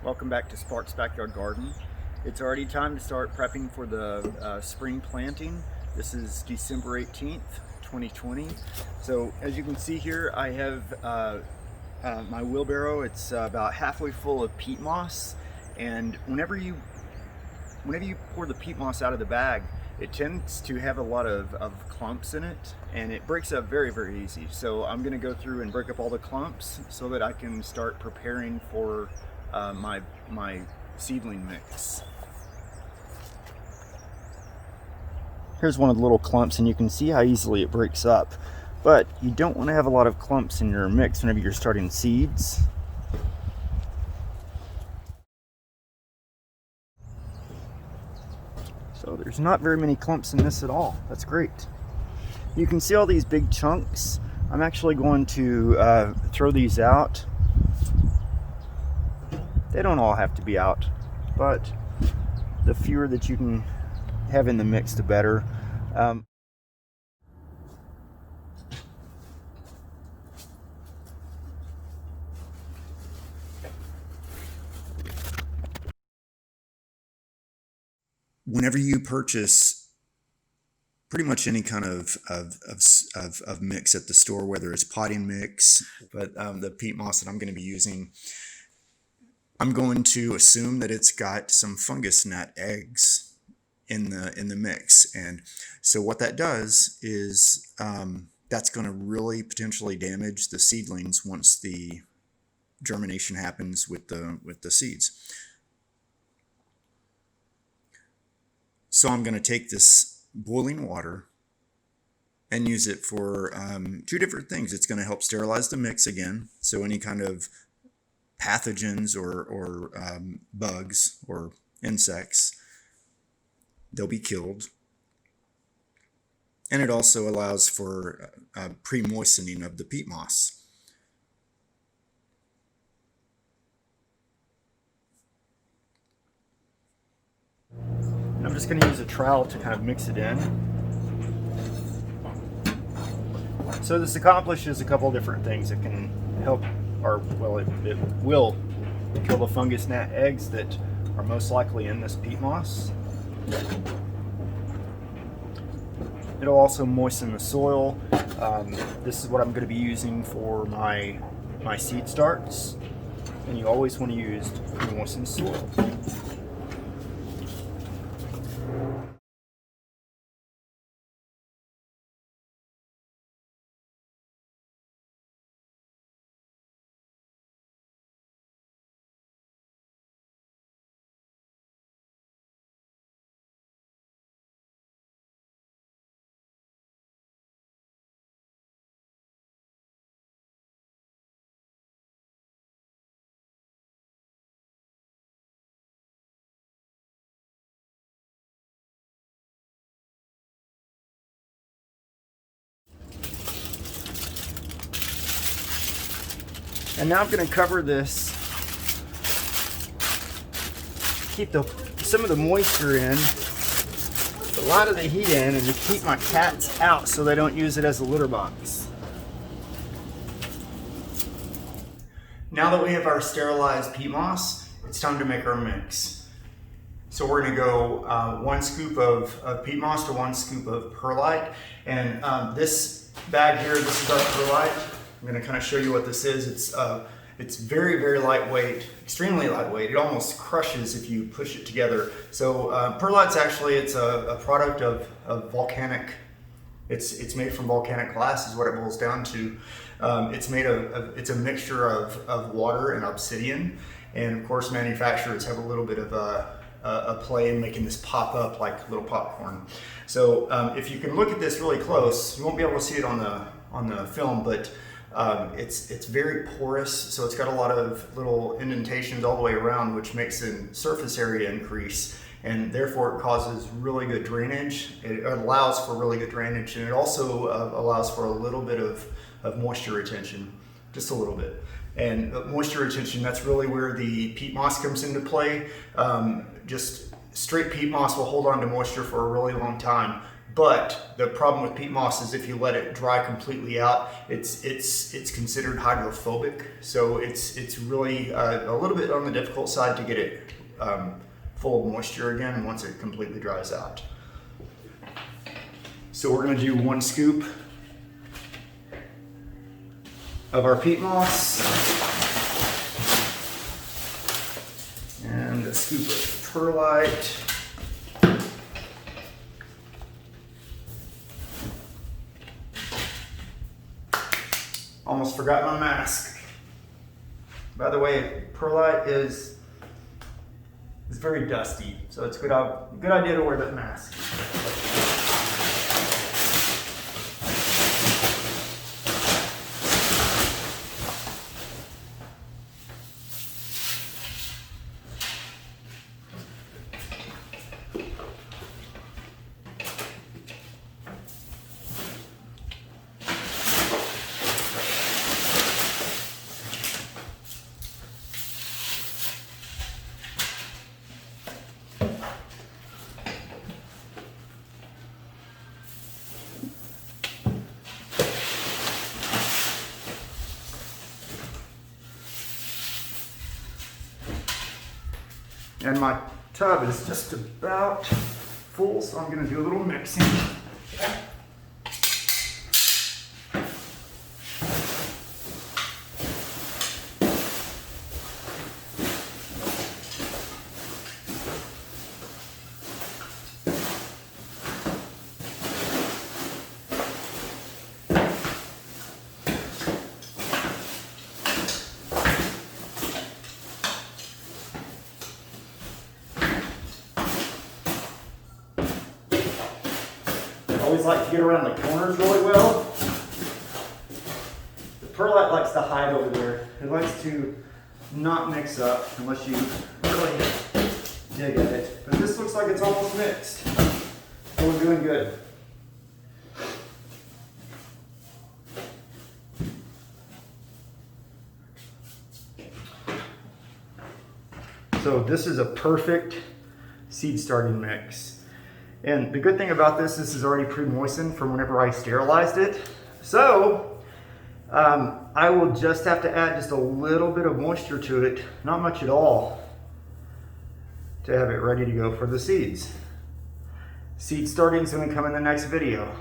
Welcome back to Spark's Backyard Garden. It's already time to start prepping for the spring planting. This is December 18th, 2020. So as you can see here, I have my wheelbarrow. It's about halfway full of peat moss, and whenever you pour the peat moss out of the bag, it tends to have a lot of clumps in it, and it breaks up very, very easy. So I'm going to go through and break up all the clumps so that I can start preparing for my seedling mix. Here's one of the little clumps, and you can see how easily it breaks up. But you don't want to have a lot of clumps in your mix whenever you're starting seeds. So there's not very many clumps in this at all. That's great. You can see all these big chunks. I'm actually going to throw these out. They don't all have to be out, but the fewer that you can have in the mix, the better. Whenever you purchase pretty much any kind of mix at the store, whether it's potting mix, but the peat moss that I'm going to be using, I'm going to assume that it's got some fungus gnat eggs in the mix. And so what that does is that's going to really potentially damage the seedlings once the germination happens with the seeds. So I'm going to take this boiling water and use it for two different things. It's going to help sterilize the mix again, so any kind of pathogens or bugs or insects, they'll be killed. And it also allows for pre-moistening of the peat moss. I'm just going to use a trowel to kind of mix it in. So this accomplishes a couple different things. It can help, or well, it will kill the fungus gnat eggs that are most likely in this peat moss. It'll also moisten the soil. This is what I'm going to be using for my seed starts, and you always want to use moistened soil. And now I'm going to cover this, keep some of the moisture in, a lot of the heat in, and to keep my cats out so they don't use it as a litter box. Now that we have our sterilized peat moss, it's time to make our mix. So we're going to go 1 scoop of peat moss to 1 scoop of perlite. And this bag here, this is our perlite. I'm going to kind of show you what this is. It's very, very lightweight, extremely lightweight. It almost crushes if you push it together. So perlite's actually, it's a product of volcanic. It's made from volcanic glass, is what it boils down to. It's a mixture of water and obsidian, and of course manufacturers have a little bit of a play in making this pop up like little popcorn. So if you can look at this really close, you won't be able to see it on the film, but it's very porous, so it's got a lot of little indentations all the way around, which makes the surface area increase, and therefore it causes really good drainage. It allows for really good drainage, and it also allows for a little bit of moisture retention, just a little bit. And moisture retention, that's really where the peat moss comes into play. Just straight peat moss will hold on to moisture for a really long time. But the problem with peat moss is if you let it dry completely out, it's considered hydrophobic. So it's really a little bit on the difficult side to get it full of moisture again once it completely dries out. So we're gonna do 1 scoop of our peat moss and a scoop of perlite. Almost forgot my mask. By the way, perlite is very dusty, so it's a good idea to wear that mask. And my tub is just about full, so I'm gonna do a little mixing. I always like to get around the corners really well. The perlite likes to hide over there. It likes to not mix up unless you really dig at it. But this looks like it's almost mixed. So we're doing good. So this is a perfect seed starting mix. And the good thing about this is already pre-moistened from whenever I sterilized it. So I will just have to add just a little bit of moisture to it, not much at all, to have it ready to go for the seeds. Seed starting is going to come in the next video.